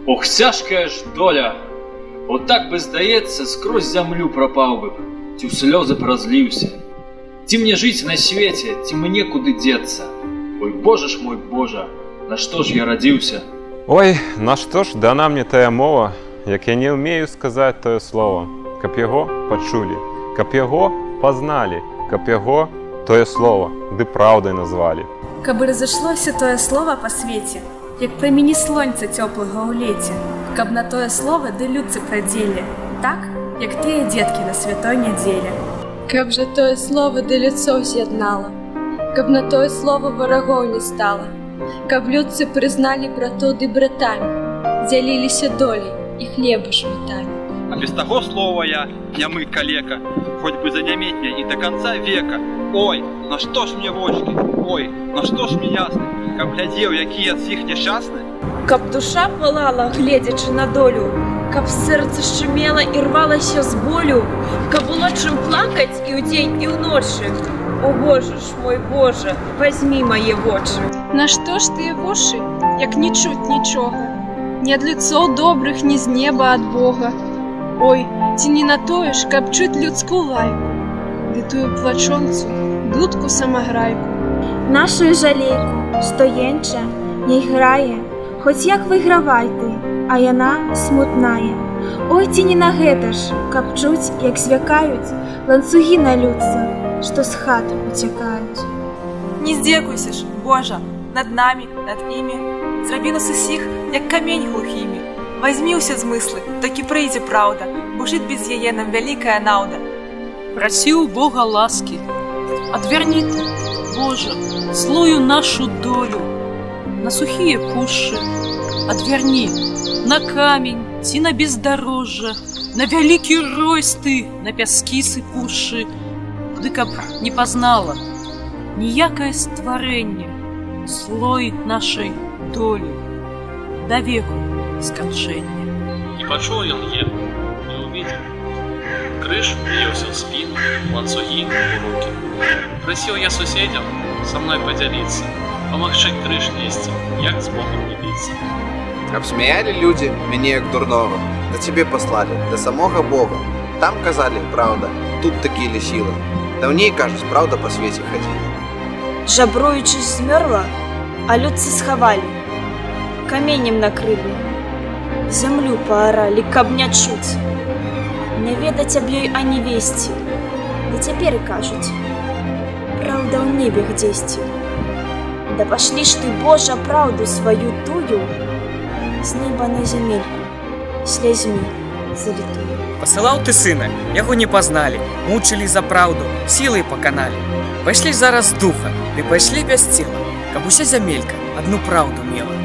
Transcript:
Ох, цяжкая ж доля! От так бы, здаецца, скрозь зямлю прапаў бы, ці ў слёзы празліўся. Ці мне жыць на свеце, ці мне куды дзецца? Ой, Божа ж мой Божа, на што ж я радзіўся? Ой, на што ж дана мне тая мова, як я не ўмею сказаць тое слово, каб яго пачулі, каб яго пазналі, каб яго тое слово ды праўдай назвалі. Каб разышлося тое слово па свеце, як прамені сонца цёплага ў леце, каб на тое слово ды людцы прадзелі, так, як тыя дзеткі на святой нядзеле. Каб жа тое слово ды людцоў з'яднала, каб на тое слово варагоў не стала, каб людцы прызналі братоў ды братамі, дзяліліся долей і хлеба шматамі. А без таго слова я, нямы калека, хоть бы занямець мне і до конца века. Ой, на што ж мне вочки, ой, на што ж мне ясны, каб глядзеў, якія з іх няшчасны. Каб душа палала, гледзячы на долю, каб сэрца шчымела і рвалася з болю, каб было чым плакаць і ўдзень, і ўночы. О, Боже ж мой Боже, возьми мае вочы. На што ж тыя вушы, як не чуць нічога? Ні ад лицоў добрых, ні з неба ад Бога. Ой, ці не на тое ж, каб чуць людскую лайку, ды тую плачонцу, дудку самаграйку. Нашу жалейку, што енча, не грае, хоць як выгравай ты, а яна смутная. Ой, ці не на гэта ж, каб чуць, як звякаюць ланцугі на людцах, што з хаты уцякаюць. Не здзекуйся ж, Божа, над намі, над імі, зрабі нас усіх, як камень глухімі. Возьми ўсе змыслы, такі прыйдзе праўда, бо жыць без яе нам вялікая наўда. Прасіў Бога ласкі, адвярні ты, Божа, злую нашу долю, на сухія пушчы, адвярні, на камень ці на бездарожжа, на вялікі ройсты, на пяскі сыпушчы, ды каб не пазнала ніякае стварэнне злой нашай долі да веку сканчэння. Не пачуў ён еду, не увидел. Крыж уелся в спину, ланцуги в руки. Просил я соседям со мной поделиться, помогчи крыш нести, як с Богом не биться. Обсмеяли люди меня як дурного, да тебе послали, до самого Бога. Там казали правда, тут такие лисила. Давней, кажется, правда по свете ходили. Жабруючись змерла, а людцы схавали, каменем накрыли, землю поорали, каб не чуть, не ведать об ёй ані весці. Да цяпер і кажуць, правда ў небе гдзесьці. Да пашлі ж ты, Божа, правду сваю тую з неба на зямельку слязьмі залітую. Пасылаў ты сына, яго не пазналі, мучылі за праўду, сілай паканалі. Пайшлі зараз духа, ды пайшлі без цела, каб уся зямелька адну праўду мела.